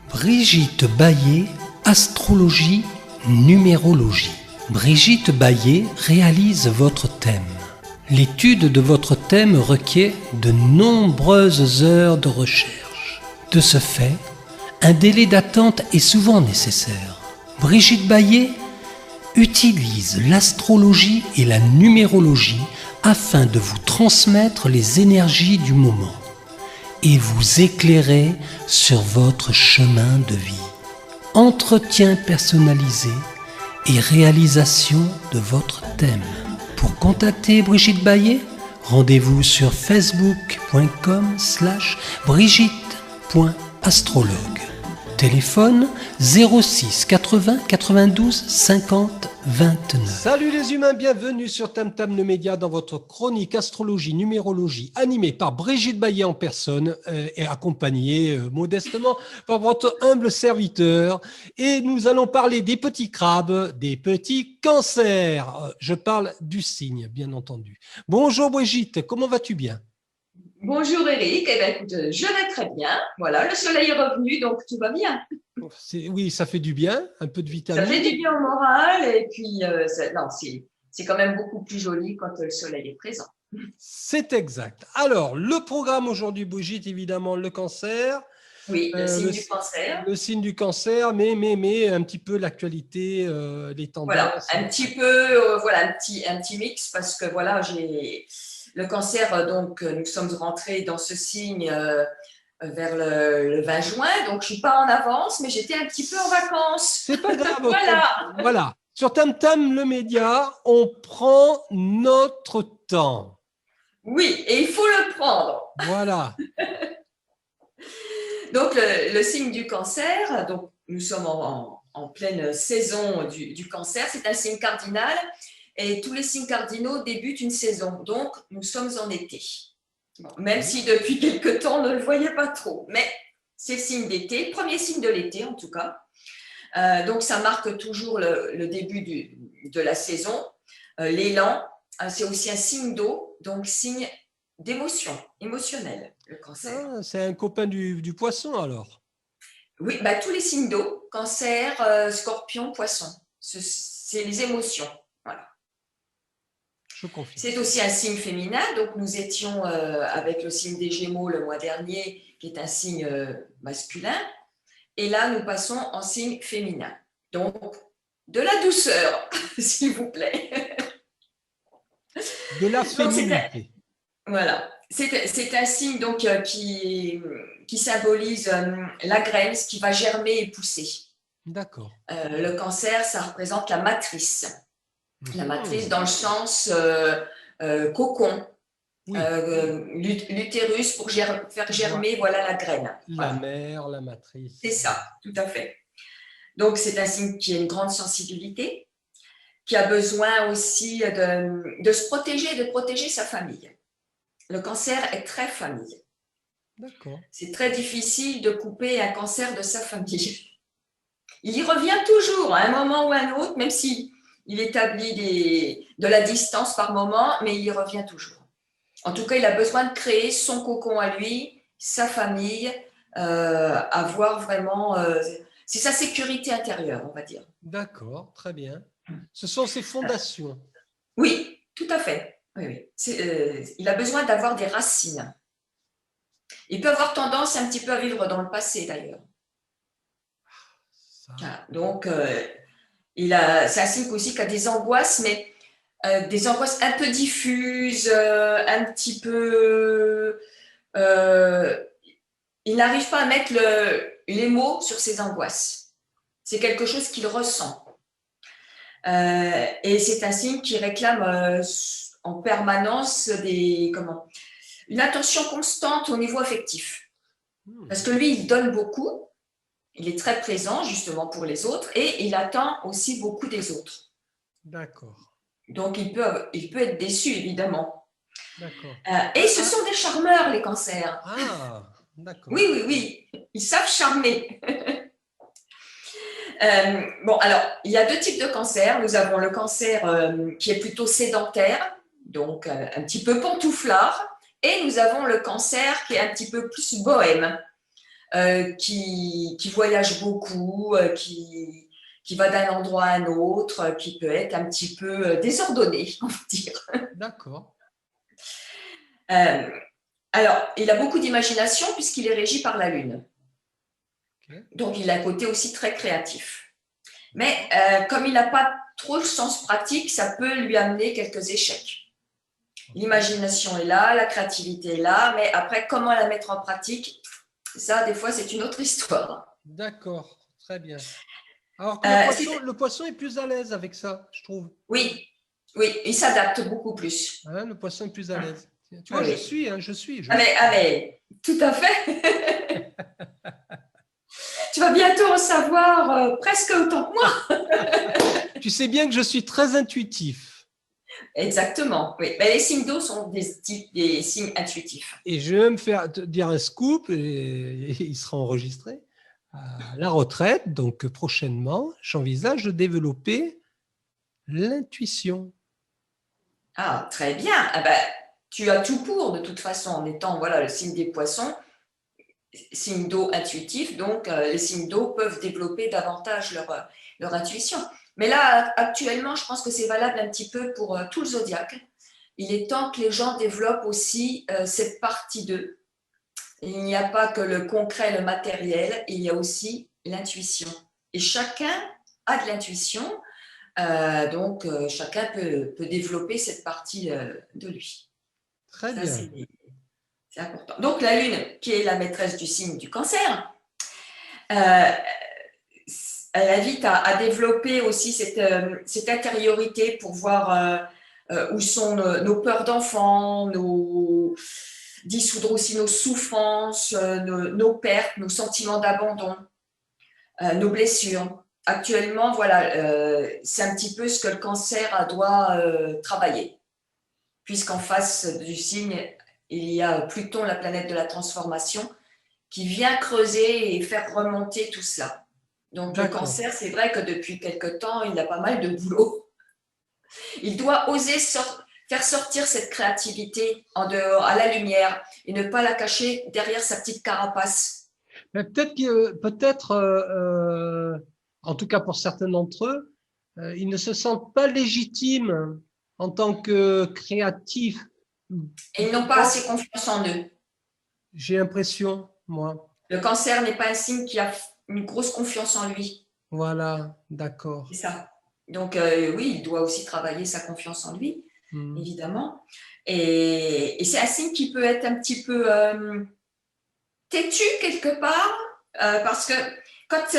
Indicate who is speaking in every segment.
Speaker 1: Brigitte Baillet, astrologie, numérologie. Brigitte Baillet réalise votre thème. L'étude de votre thème requiert de nombreuses heures de recherche. De ce fait, un délai d'attente est souvent nécessaire. Brigitte Baillet utilise l'astrologie et la numérologie afin de vous transmettre les énergies du moment et vous éclairer sur votre chemin de vie. Entretien personnalisé et réalisation de votre thème. Pour contacter Brigitte Baillet, rendez-vous sur facebook.com/brigitte.astrologue. Téléphone 06 80 92 50 29. Salut les humains, bienvenue sur Tam Tam le Média dans votre chronique astrologie, numérologie, animée par Brigitte Baillet en personne et accompagnée modestement par votre humble serviteur. Et nous allons parler des petits crabes, des petits cancers. Je parle du signe, bien entendu. Bonjour Brigitte, comment vas-tu bien ?
Speaker 2: Bonjour Eric, eh bien, écoute, je vais très bien. Voilà, le soleil est revenu, donc tout va bien.
Speaker 1: Oui, ça fait du bien, un peu de vitamine.
Speaker 2: Ça fait du bien au moral et puis c'est quand même beaucoup plus joli quand le soleil est présent.
Speaker 1: C'est exact. Alors, le programme aujourd'hui, Brigitte, évidemment, le cancer.
Speaker 2: Oui, le signe du cancer.
Speaker 1: Le signe du cancer, mais un petit peu l'actualité, les tendances.
Speaker 2: Voilà, un petit peu, un petit mix parce que voilà, j'ai le cancer, donc nous sommes rentrés dans ce signe vers le 20 juin, donc je ne suis pas en avance, mais j'étais un petit peu en vacances.
Speaker 1: C'est pas grave. Voilà. Sur Tam Tam, le média, on prend notre temps.
Speaker 2: Oui, et il faut le prendre.
Speaker 1: Voilà.
Speaker 2: Donc, le signe du cancer, donc nous sommes en pleine saison du cancer, c'est un signe cardinal et tous les signes cardinaux débutent une saison. Donc, nous sommes en été. Bon, même si depuis quelque temps, on ne le voyait pas trop. Mais c'est le signe d'été, premier signe de l'été en tout cas. Donc, ça marque toujours le début de la saison, l'élan. C'est aussi un signe d'eau, donc signe d'émotion, émotionnel, le cancer.
Speaker 1: Ah, c'est un copain du poisson alors.
Speaker 2: Oui, bah, tous les signes d'eau, cancer, scorpion, poisson, c'est les émotions. Voilà.
Speaker 1: Je confirme.
Speaker 2: C'est aussi un signe féminin, donc nous étions avec le signe des Gémeaux le mois dernier, qui est un signe masculin, et là nous passons en signe féminin. Donc, de la douceur, s'il vous plaît.
Speaker 1: De la féminité.
Speaker 2: Voilà. C'est un signe donc, qui symbolise la graine, ce qui va germer et pousser.
Speaker 1: D'accord.
Speaker 2: Le cancer, ça représente la matrice. La matrice dans le sens cocon, oui. L'utérus pour faire germer voilà, la graine.
Speaker 1: La mère, la matrice.
Speaker 2: C'est ça, tout à fait. Donc, c'est un signe qui a une grande sensibilité, qui a besoin aussi de se protéger, de protéger sa famille. Le cancer est très famille.
Speaker 1: D'accord. C'est
Speaker 2: très difficile de couper un cancer de sa famille. Il y revient toujours à un moment ou à un autre, même s'il établit de la distance par moment, mais il y revient toujours. En tout cas, il a besoin de créer son cocon à lui, sa famille, avoir vraiment… c'est sa sécurité intérieure, on va dire.
Speaker 1: D'accord, très bien. Ce sont ses fondations.
Speaker 2: Oui, tout à fait. Oui. Il a besoin d'avoir des racines. Il peut avoir tendance un petit peu à vivre dans le passé, d'ailleurs. Donc, c'est un signe aussi qui a des angoisses, mais des angoisses un peu diffuses, un petit peu… il n'arrive pas à mettre les mots sur ses angoisses. C'est quelque chose qu'il ressent. Et c'est un signe qui réclame en permanence une attention constante au niveau affectif. Parce que lui, il donne beaucoup, il est très présent justement pour les autres et il attend aussi beaucoup des autres.
Speaker 1: D'accord.
Speaker 2: Donc, il peut être déçu, évidemment.
Speaker 1: D'accord.
Speaker 2: Et ce sont des charmeurs, les cancers.
Speaker 1: Ah, d'accord.
Speaker 2: Oui, ils savent charmer. Bon, alors, il y a deux types de cancers. Nous avons le cancer qui est plutôt sédentaire, donc un petit peu pantouflard, Et nous avons le Cancer qui est un petit peu plus bohème, qui voyage beaucoup, qui va d'un endroit à un autre, qui peut être un petit peu désordonné, on va dire.
Speaker 1: D'accord.
Speaker 2: Euh, alors, il a beaucoup d'imagination puisqu'il est régi par la Lune.
Speaker 1: Okay.
Speaker 2: Donc, il a un côté aussi très créatif. Mais comme il n'a pas trop le sens pratique, ça peut lui amener quelques échecs. L'imagination est là, la créativité est là, mais après, comment la mettre en pratique, ça, des fois, c'est une autre histoire.
Speaker 1: D'accord, très bien. Alors que le poisson est plus à l'aise avec ça, je trouve.
Speaker 2: Oui, oui, il s'adapte beaucoup plus.
Speaker 1: Hein, le poisson est plus à l'aise. Tu vois,
Speaker 2: oui.
Speaker 1: je suis.
Speaker 2: Mais, tout à fait. Tu vas bientôt en savoir presque autant que moi.
Speaker 1: Tu sais bien que je suis très intuitif.
Speaker 2: Exactement, oui. Mais les signes d'eau sont des signes intuitifs.
Speaker 1: Et je vais me faire dire un scoop, et il sera enregistré. À la retraite, donc prochainement, j'envisage de développer l'intuition.
Speaker 2: Ah, très bien. Ah ben, tu as tout pour, de toute façon, en étant le signe des poissons, signe d'eau intuitif, donc les signes d'eau peuvent développer davantage leur intuition. Mais là, actuellement, je pense que c'est valable un petit peu pour tout le zodiaque. Il est temps que les gens développent aussi cette partie d'eux. Il n'y a pas que le concret, le matériel, il y a aussi l'intuition. Et chacun a de l'intuition, donc chacun peut développer cette partie de lui.
Speaker 1: Très bien.
Speaker 2: C'est important. Donc la Lune, qui est la maîtresse du signe du Cancer, elle invite à développer aussi cette intériorité pour voir où sont nos peurs d'enfant, dissoudre aussi nos souffrances, nos pertes, nos sentiments d'abandon, nos blessures. Actuellement, c'est un petit peu ce que le Cancer doit travailler, puisqu'en face du signe, il y a Pluton, la planète de la transformation, qui vient creuser et faire remonter tout cela. Donc le Cancer, c'est vrai que depuis quelque temps, il a pas mal de boulot. Il doit oser faire sortir cette créativité en dehors, à la lumière, et ne pas la cacher derrière sa petite carapace.
Speaker 1: Mais peut-être, en tout cas pour certains d'entre eux, ils ne se sentent pas légitimes en tant que créatifs.
Speaker 2: Et ils n'ont pas assez confiance en eux.
Speaker 1: J'ai l'impression, moi.
Speaker 2: Le Cancer n'est pas un signe qui a une grosse confiance en lui.
Speaker 1: Voilà, d'accord.
Speaker 2: C'est ça. Donc oui, il doit aussi travailler sa confiance en lui, évidemment. Et c'est un signe qui peut être un petit peu têtu quelque part, parce que quand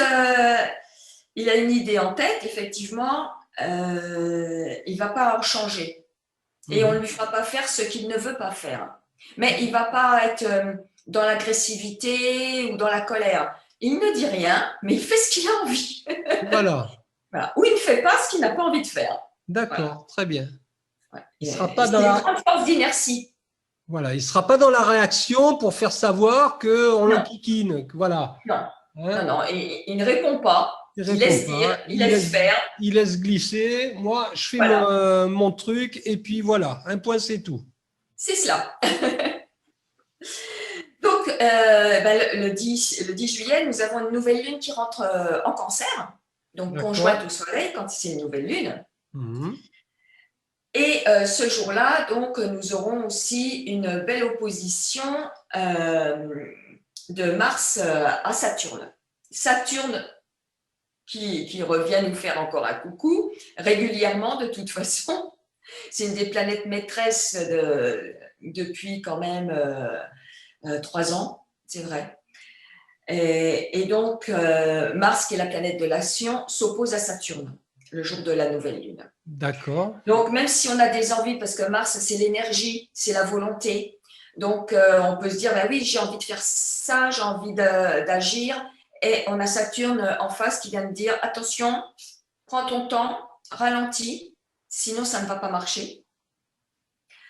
Speaker 2: il a une idée en tête, effectivement, il ne va pas en changer. Et on ne lui fera pas faire ce qu'il ne veut pas faire. Mais il ne va pas être dans l'agressivité ou dans la colère. Il ne dit rien, mais il fait ce qu'il a envie.
Speaker 1: Voilà.
Speaker 2: Ou il ne fait pas ce qu'il n'a pas envie de faire.
Speaker 1: D'accord, très bien.
Speaker 2: Il sera pas dans la grande force d'inertie.
Speaker 1: Voilà, il ne sera pas dans la réaction pour faire savoir qu'on l'enquiquine. Voilà.
Speaker 2: Non, non, il ne répond pas. Il laisse dire, il laisse faire.
Speaker 1: Il laisse glisser. Moi, je fais mon truc et puis voilà, un point, c'est tout.
Speaker 2: C'est cela. Donc, le 10 juillet, nous avons une nouvelle lune qui rentre en Cancer, donc conjointe au Soleil quand c'est une nouvelle lune. Et ce jour-là, donc, nous aurons aussi une belle opposition de Mars à Saturne. Saturne qui revient nous faire encore un coucou régulièrement de toute façon. C'est une des planètes maîtresses depuis quand même 3 ans, c'est vrai. Et donc, Mars, qui est la planète de l'action, s'oppose à Saturne le jour de la nouvelle lune.
Speaker 1: D'accord.
Speaker 2: Donc, même si on a des envies, parce que Mars, c'est l'énergie, c'est la volonté. Donc, on peut se dire, oui, j'ai envie de faire ça, j'ai envie d'agir. Et on a Saturne en face qui vient de dire, attention, prends ton temps, ralentis, sinon ça ne va pas marcher.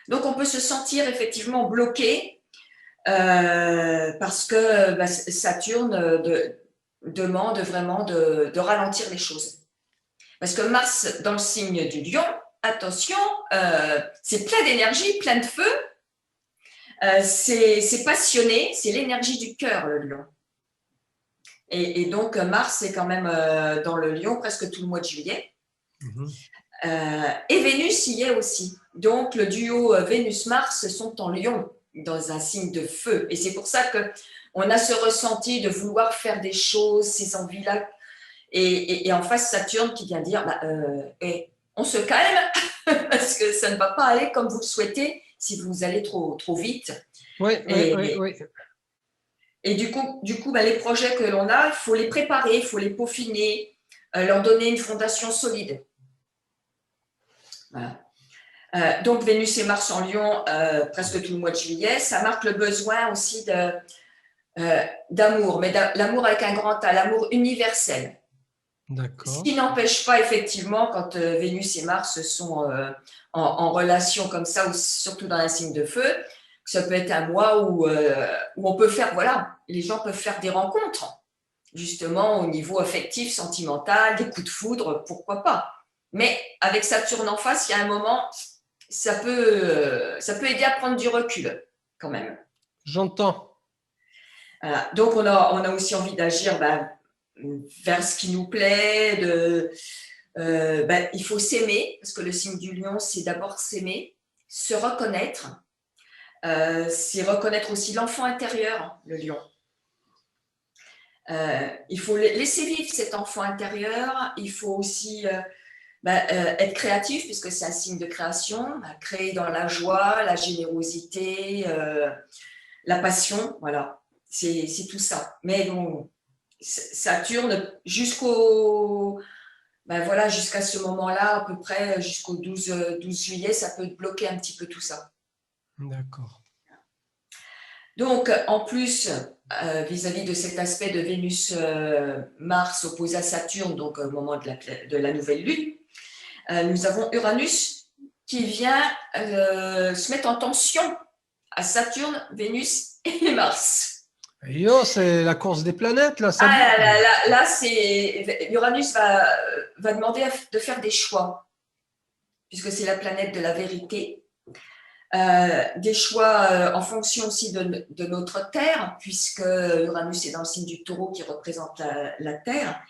Speaker 2: Donc, on peut se sentir effectivement bloqué parce que Saturne demande vraiment de ralentir les choses. Parce que Mars, dans le signe du Lion, attention, c'est plein d'énergie, plein de feu. C'est passionné, c'est l'énergie du cœur, le lion. Et donc, Mars est quand même dans le lion presque tout le mois de juillet. Et Vénus y est aussi. Donc, le duo Vénus-Mars sont en lion, dans un signe de feu. Et c'est pour ça qu'on a ce ressenti de vouloir faire des choses, ces envies-là. Et en face, Saturne qui vient dire on se calme, parce que ça ne va pas aller comme vous le souhaitez si vous allez trop vite.
Speaker 1: Oui.
Speaker 2: Et du coup les projets que l'on a, il faut les préparer, il faut les peaufiner, leur donner une fondation solide. Voilà. Donc, Vénus et Mars en Lion, presque tout le mois de juillet, ça marque le besoin aussi d'amour, mais l'amour avec un grand A, l'amour universel. Ce qui n'empêche pas, effectivement, quand Vénus et Mars sont en relation comme ça, ou surtout dans un signe de feu, que ça peut être un mois où on peut faire, voilà, les gens peuvent faire des rencontres, justement au niveau affectif, sentimental, des coups de foudre, pourquoi pas. Mais avec Saturne en face, il y a un moment, ça peut aider à prendre du recul, quand même.
Speaker 1: J'entends.
Speaker 2: Voilà. Donc, on a aussi envie d'agir vers ce qui nous plaît, il faut s'aimer, parce que le signe du lion, c'est d'abord s'aimer, se reconnaître, c'est reconnaître aussi l'enfant intérieur, le lion. Il faut laisser vivre cet enfant intérieur, il faut aussi être créatif, puisque c'est un signe de création, créer dans la joie, la générosité, la passion, voilà, c'est tout ça. Mais bon, Saturne, jusqu'à ce moment-là, à peu près jusqu'au 12 juillet, ça peut bloquer un petit peu tout ça.
Speaker 1: D'accord.
Speaker 2: Donc, en plus, vis-à-vis de cet aspect de Vénus-Mars opposé à Saturne, donc au moment de la nouvelle lune, nous avons Uranus qui vient se mettre en tension à Saturne, Vénus et Mars.
Speaker 1: C'est la course des planètes, là.
Speaker 2: Là, Uranus va demander de faire des choix, puisque c'est la planète de la vérité. Des choix en fonction aussi de notre Terre, puisque Uranus est dans le signe du Taureau qui représente la Terre.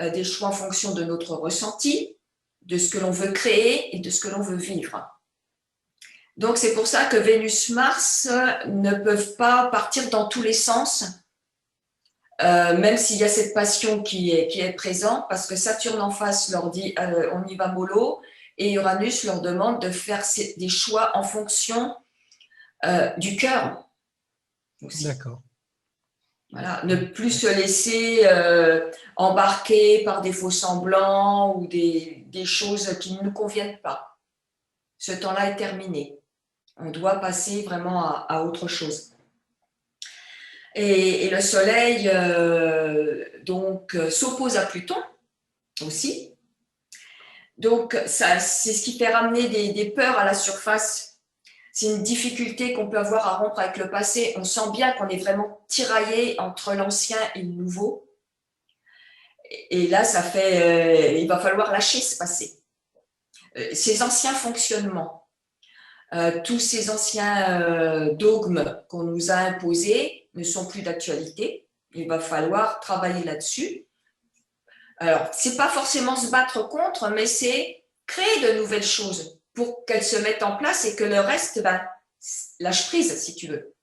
Speaker 2: Des choix en fonction de notre ressenti, de ce que l'on veut créer et de ce que l'on veut vivre. Donc, c'est pour ça que Vénus-Mars ne peuvent pas partir dans tous les sens, même s'il y a cette passion qui est présente, parce que Saturne en face leur dit on y va mollo, et Uranus leur demande de faire des choix en fonction du cœur.
Speaker 1: D'accord.
Speaker 2: Voilà, ne plus se laisser embarquer par des faux semblants ou des choses qui ne nous conviennent pas. Ce temps-là est terminé. On doit passer vraiment à autre chose. Et le Soleil s'oppose à Pluton aussi. Donc, c'est ce qui fait ramener des peurs à la surface. C'est une difficulté qu'on peut avoir à rompre avec le passé. On sent bien qu'on est vraiment tiraillé entre l'ancien et le nouveau. Et là, il va falloir lâcher ce passé. Ces anciens fonctionnements, tous ces anciens dogmes qu'on nous a imposés ne sont plus d'actualité. Il va falloir travailler là-dessus. Alors, c'est pas forcément se battre contre, mais c'est créer de nouvelles choses pour qu'elles se mettent en place et que le reste lâche prise, si tu veux.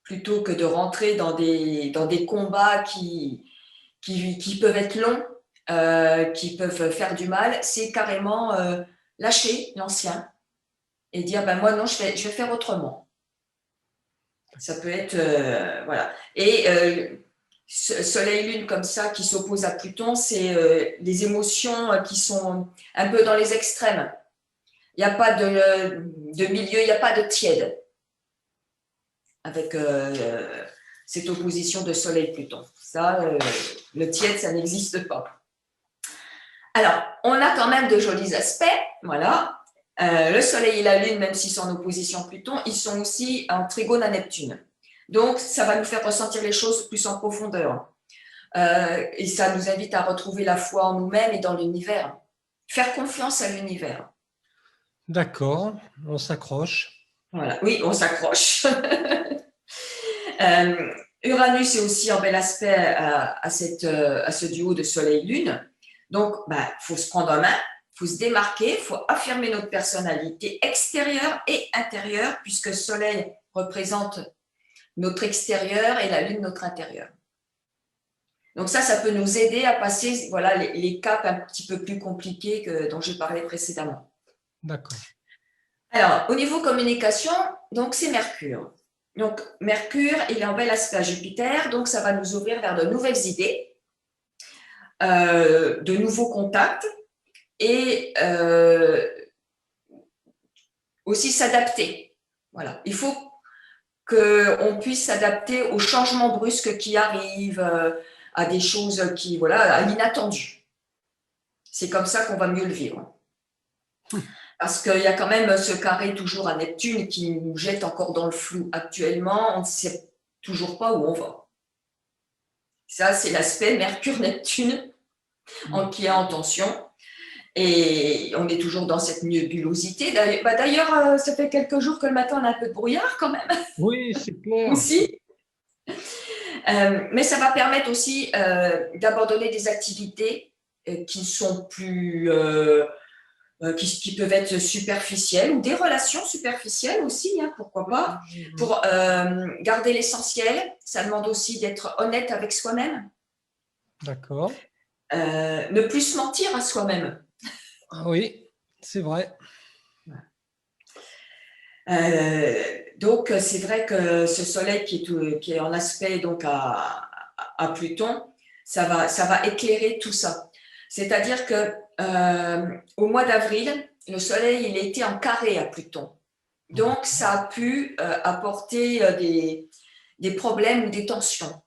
Speaker 2: Plutôt que de rentrer dans des combats qui peuvent être longs, qui peuvent faire du mal, c'est carrément lâcher l'ancien et dire moi non, je vais faire autrement. Ça peut être voilà. Et Soleil-Lune comme ça qui s'oppose à Pluton, c'est les émotions qui sont un peu dans les extrêmes. Il n'y a pas de milieu, il n'y a pas de tiède avec cette opposition de Soleil-Pluton. Ça, le tiède, ça n'existe pas. Alors, on a quand même de jolis aspects, voilà. Le Soleil et la Lune, même s'ils sont en opposition à Pluton, ils sont aussi en trigone à Neptune. Donc, ça va nous faire ressentir les choses plus en profondeur. Et ça nous invite à retrouver la foi en nous-mêmes et dans l'univers. Faire confiance à l'univers.
Speaker 1: D'accord, on s'accroche.
Speaker 2: Voilà. Oui, on s'accroche. Uranus est aussi en bel aspect à ce duo de Soleil-Lune. Donc, faut se prendre en main, il faut se démarquer, il faut affirmer notre personnalité extérieure et intérieure, puisque Soleil représente notre extérieur et la Lune notre intérieur. Donc ça peut nous aider à passer les caps un petit peu plus compliqués dont j'ai parlé précédemment.
Speaker 1: D'accord.
Speaker 2: Alors, au niveau communication, donc c'est Mercure. Donc, Mercure, il est en bel aspect à Jupiter, donc ça va nous ouvrir vers de nouvelles idées, de nouveaux contacts et aussi s'adapter. Voilà. Il faut qu'on puisse s'adapter aux changements brusques qui arrivent, à des choses à l'inattendu. C'est comme ça qu'on va mieux le vivre. Parce qu'il y a quand même ce carré toujours à Neptune qui nous jette encore dans le flou. Actuellement, on ne sait toujours pas où on va. Ça, c'est l'aspect Mercure-Neptune qui est en tension. Et on est toujours dans cette nébulosité. D'ailleurs, ça fait quelques jours que le matin, on a un peu de brouillard quand même.
Speaker 1: Oui, c'est clair.
Speaker 2: Aussi. Mais ça va permettre aussi d'abandonner des activités qui sont plus... qui peuvent être superficielles ou des relations superficielles aussi, pourquoi pas, pour garder l'essentiel. Ça demande aussi d'être honnête avec soi-même.
Speaker 1: D'accord.
Speaker 2: Ne plus se mentir à soi-même.
Speaker 1: Oui, c'est vrai.
Speaker 2: Donc, c'est vrai que ce soleil qui est en aspect donc à Pluton, ça va éclairer tout ça. C'est-à-dire que au mois d'avril, le soleil il était en carré à Pluton. Donc, ça a pu apporter des problèmes ou des tensions.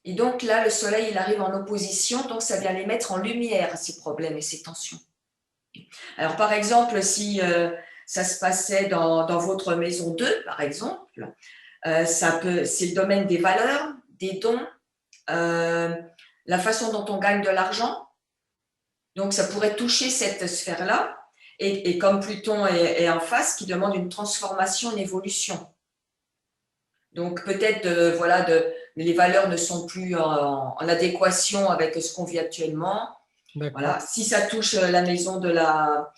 Speaker 2: Et donc là, le soleil il arrive en opposition, donc ça vient les mettre en lumière, ces problèmes et ces tensions. Alors, par exemple, si ça se passait dans votre maison 2, par exemple, c'est le domaine des valeurs, des dons, la façon dont on gagne de l'argent. Donc, ça pourrait toucher cette sphère-là. Et comme Pluton est en face, qui demande une transformation, une évolution. Donc, peut-être les valeurs ne sont plus en adéquation avec ce qu'on vit actuellement. Voilà. Si ça touche la maison de la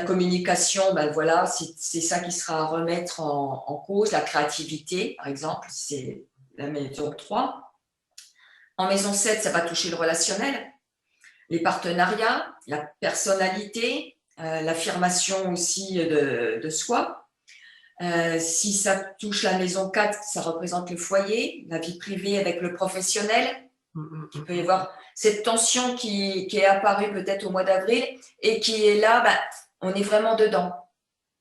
Speaker 2: communication, c'est ça qui sera à remettre en cause, la créativité, par exemple, c'est la maison 3. En maison 7, ça va toucher le relationnel, les partenariats, la personnalité, l'affirmation aussi de soi. Si ça touche la maison 4, ça représente le foyer, la vie privée avec le professionnel. Il peut y avoir cette tension qui est apparue peut-être au mois d'avril et qui est là, on est vraiment dedans.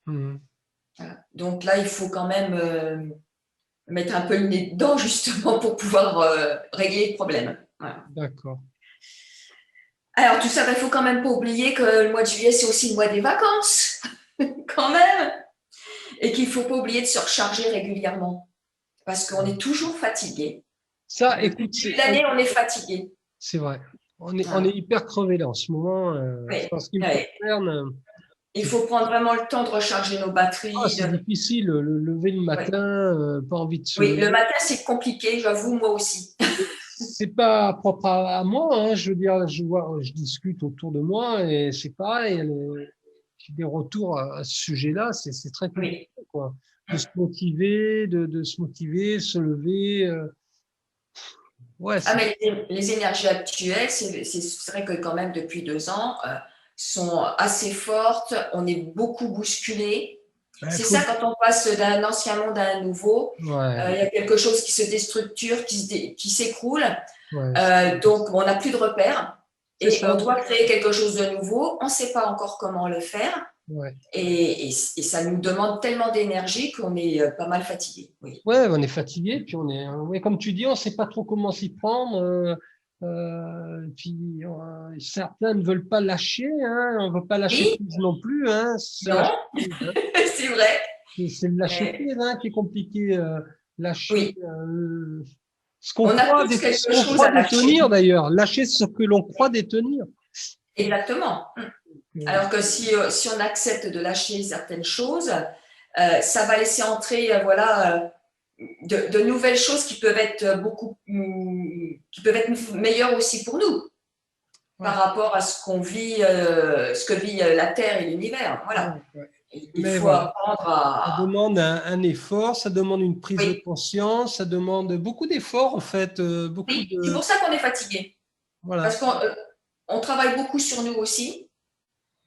Speaker 2: Voilà. Donc là, il faut quand même mettre un peu le nez dedans justement pour pouvoir régler le problème. Voilà.
Speaker 1: D'accord.
Speaker 2: Alors tout ça, il ne faut quand même pas oublier que le mois de juillet, c'est aussi le mois des vacances, quand même, et qu'il ne faut pas oublier de se recharger régulièrement parce qu'on est toujours fatigué.
Speaker 1: Ça, écoute,
Speaker 2: l'année, on est fatigué.
Speaker 1: C'est vrai. On est hyper crevé là en ce moment. En ce qui me concerne.
Speaker 2: Il faut prendre vraiment le temps de recharger nos batteries.
Speaker 1: C'est difficile, le lever le matin, pas envie de se lever.
Speaker 2: Le matin, c'est compliqué, j'avoue, moi aussi.
Speaker 1: C'est pas propre à moi, hein. Je veux dire, je discute autour de moi et c'est pareil. J'ai des retours à ce sujet-là, c'est très compliqué, quoi. De se motiver, de se motiver, se lever.
Speaker 2: Mais les énergies actuelles, c'est vrai que quand même depuis 2 ans, sont assez fortes. On est beaucoup bousculé. C'est ça quand on passe d'un ancien monde à un nouveau. Il y a quelque chose qui se déstructure, qui s'écroule. Donc, on n'a plus de repères. Et on doit créer quelque chose de nouveau. On ne sait pas encore comment le faire. Et ça nous demande tellement d'énergie qu'on est pas mal fatigué. Oui,
Speaker 1: on est fatigué. Puis comme tu dis, on ne sait pas trop comment s'y prendre. Puis certains ne veulent pas lâcher, hein. On ne veut pas lâcher prise non plus, hein.
Speaker 2: C'est vrai.
Speaker 1: C'est le lâcher prise, hein, qui est compliqué. Lâcher ce qu'on croit détenir d'ailleurs. Lâcher ce que l'on croit détenir.
Speaker 2: Exactement. Alors que si on accepte de lâcher certaines choses, ça va laisser entrer voilà, de nouvelles choses qui peuvent être qui peuvent être meilleures aussi pour nous par rapport à ce qu'on vit, ce que vit la Terre et l'univers. Voilà. Il
Speaker 1: Mais
Speaker 2: faut
Speaker 1: voilà,
Speaker 2: apprendre
Speaker 1: ça
Speaker 2: à…
Speaker 1: demande un effort, ça demande une prise de
Speaker 2: Oui,
Speaker 1: conscience, ça demande beaucoup d'efforts en fait, beaucoup
Speaker 2: oui. C'est
Speaker 1: de…
Speaker 2: pour ça qu'on est fatigué. Parce
Speaker 1: Voilà,
Speaker 2: qu'on travaille beaucoup sur nous aussi,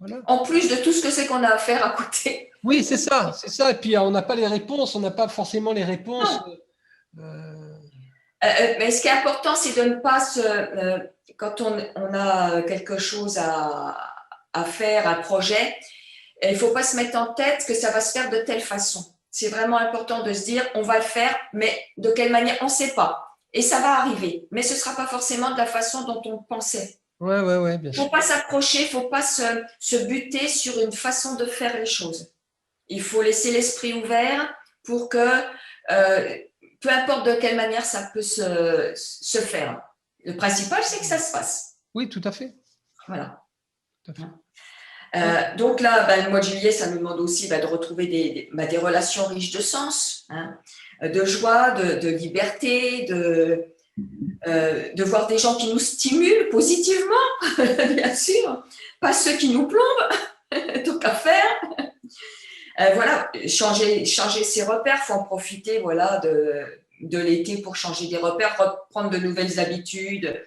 Speaker 1: voilà.
Speaker 2: en plus de tout ce que c'est qu'on a à faire à côté.
Speaker 1: Oui, c'est ça, c'est ça. Et puis on n'a pas les réponses, on n'a pas forcément les réponses.
Speaker 2: Non.
Speaker 1: euh,
Speaker 2: Mais ce qui est important, c'est de ne pas quand on a quelque chose à faire, un projet, il ne faut pas se mettre en tête que ça va se faire de telle façon. C'est vraiment important de se dire, on va le faire, mais de quelle manière, on ne sait pas. Et ça va arriver, mais ce ne sera pas forcément de la façon dont on pensait.
Speaker 1: ouais, bien
Speaker 2: Il ne
Speaker 1: sûr.
Speaker 2: faut pas s'approcher, il ne faut pas se buter sur une façon de faire les choses. Il faut laisser l'esprit ouvert pour que, peu importe de quelle manière ça peut se faire. Le principal, c'est que ça se fasse.
Speaker 1: Oui, tout à fait.
Speaker 2: Voilà.
Speaker 1: Tout à fait.
Speaker 2: Donc là, le mois de juillet, ça nous demande aussi de retrouver des relations riches de sens, hein, de joie, de liberté, de voir des gens qui nous stimulent positivement, bien sûr, pas ceux qui nous plombent, tant qu'à faire. Voilà, changer ses repères, il faut en profiter voilà, de l'été pour changer des repères, reprendre de nouvelles habitudes.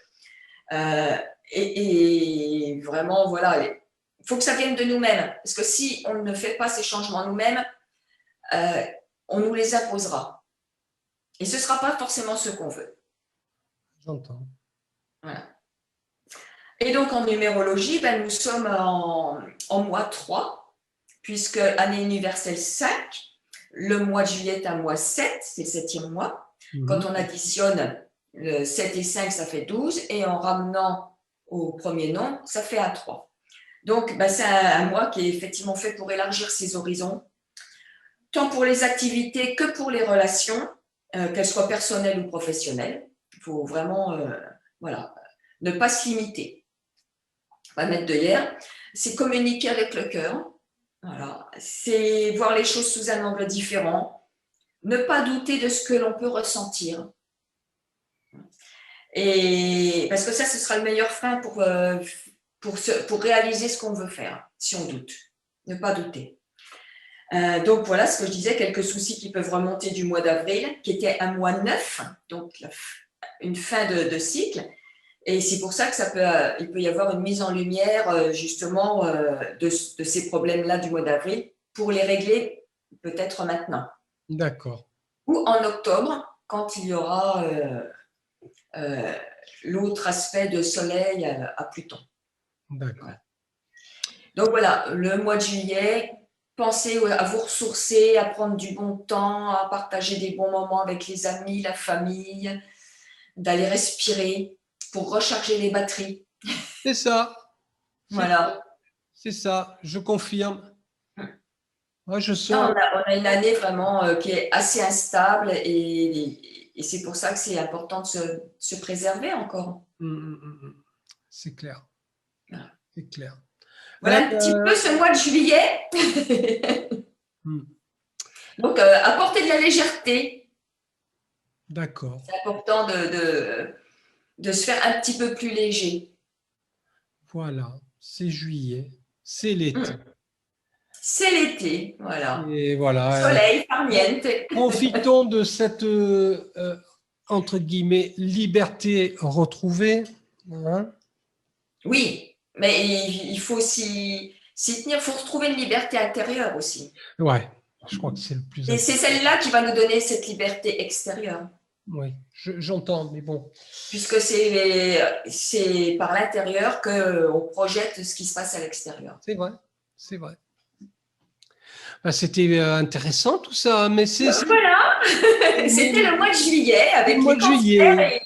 Speaker 2: Et vraiment, voilà, il faut que ça vienne de nous-mêmes. Parce que si on ne fait pas ces changements nous-mêmes, on nous les imposera. Et ce ne sera pas forcément ce qu'on veut.
Speaker 1: J'entends.
Speaker 2: Voilà. Et donc, en numérologie, nous sommes en mois 3, puisque année universelle 5, le mois de juillet est un mois 7, c'est le 7e mois. Quand on additionne 7 et 5, ça fait 12, et en ramenant au premier nombre, ça fait un 3. Donc, c'est un mois qui est effectivement fait pour élargir ses horizons, tant pour les activités que pour les relations, qu'elles soient personnelles ou professionnelles. Il faut vraiment voilà, ne pas se limiter. On va mettre de hier. C'est communiquer avec le cœur. Voilà. C'est voir les choses sous un angle différent. Ne pas douter de ce que l'on peut ressentir. Et parce que ça, ce sera le meilleur frein pour réaliser ce qu'on veut faire, si on doute. Ne pas douter. Donc voilà ce que je disais, quelques soucis qui peuvent remonter du mois d'avril, qui était un mois 9, donc une fin de cycle. Et c'est pour ça que il peut y avoir une mise en lumière justement de ces problèmes-là du mois d'avril pour les régler peut-être maintenant.
Speaker 1: D'accord.
Speaker 2: Ou en octobre, quand il y aura l'autre aspect de soleil à Pluton.
Speaker 1: D'accord.
Speaker 2: Voilà. Donc voilà, le mois de juillet, pensez à vous ressourcer, à prendre du bon temps, à partager des bons moments avec les amis, la famille, d'aller respirer pour recharger les batteries.
Speaker 1: C'est ça.
Speaker 2: Voilà.
Speaker 1: C'est ça, je confirme. Moi, je
Speaker 2: Non,
Speaker 1: sens.
Speaker 2: on a une année vraiment qui est assez instable et c'est pour ça que c'est important de se préserver encore.
Speaker 1: C'est clair.
Speaker 2: Voilà.
Speaker 1: C'est clair.
Speaker 2: Voilà un petit peu ce mois de juillet. Donc, apporter de la légèreté.
Speaker 1: D'accord.
Speaker 2: C'est important de se faire un petit peu plus léger.
Speaker 1: Voilà, c'est juillet, c'est l'été.
Speaker 2: C'est l'été, voilà.
Speaker 1: Et voilà.
Speaker 2: Soleil, farniente.
Speaker 1: Profitons de cette, entre guillemets, liberté retrouvée. Hein.
Speaker 2: Oui, mais il faut s'y tenir, il faut retrouver une liberté intérieure aussi.
Speaker 1: Ouais, je crois que c'est le plus important.
Speaker 2: Et c'est celle-là qui va nous donner cette liberté extérieure.
Speaker 1: Oui, j'entends, mais bon.
Speaker 2: Puisque c'est par l'intérieur qu'on projette ce qui se passe à l'extérieur.
Speaker 1: C'est vrai, c'est vrai. C'était intéressant tout ça, mais c'est…
Speaker 2: Voilà, c'était le mois de juillet avec les cancers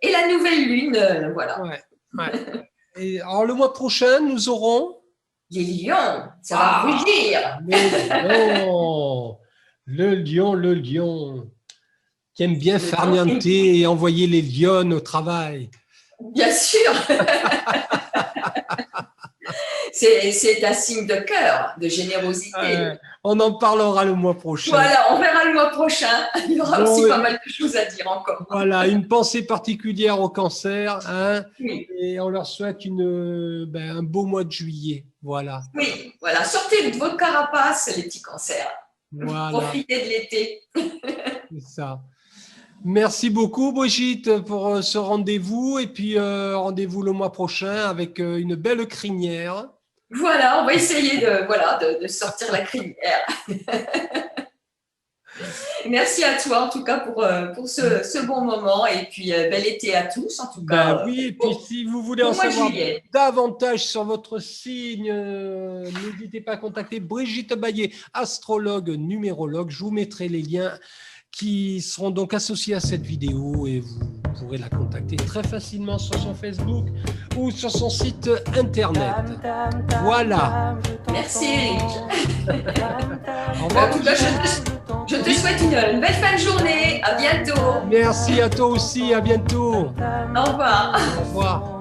Speaker 2: et la nouvelle lune, voilà.
Speaker 1: Ouais. Et alors le mois prochain, nous aurons…
Speaker 2: Les lions, ça va rugir.
Speaker 1: Le lion, qui aime bien farnienter et envoyer les lionnes au travail.
Speaker 2: Bien sûr. C'est un signe de cœur, de générosité.
Speaker 1: On en parlera le mois prochain.
Speaker 2: Voilà, on verra le mois prochain. Il y aura
Speaker 1: Bon,
Speaker 2: aussi pas mal de choses à dire encore.
Speaker 1: Voilà, une pensée particulière au cancer, hein,
Speaker 2: Oui.
Speaker 1: et on leur souhaite un beau mois de juillet. Voilà.
Speaker 2: Oui, voilà. Sortez de votre carapace, les petits cancers.
Speaker 1: Voilà.
Speaker 2: Profitez de l'été.
Speaker 1: C'est ça. Merci beaucoup, Brigitte, pour ce rendez-vous. Et puis, rendez-vous le mois prochain avec une belle crinière.
Speaker 2: Voilà, on va essayer de sortir la crinière. Merci à toi, en tout cas, pour ce bon moment. Et puis, bel été à tous, en tout cas.
Speaker 1: Oui, et puis si vous voulez en savoir davantage sur votre signe, n'hésitez pas à contacter Brigitte Baillet, astrologue, numérologue. Je vous mettrai les liens qui seront donc associés à cette vidéo et vous pourrez la contacter très facilement sur son Facebook ou sur son site internet. Voilà.
Speaker 2: Merci, Eric.
Speaker 1: Au revoir.
Speaker 2: Je te souhaite une belle fin de journée. À bientôt.
Speaker 1: Merci à toi aussi. À bientôt.
Speaker 2: Au revoir.
Speaker 1: Au revoir.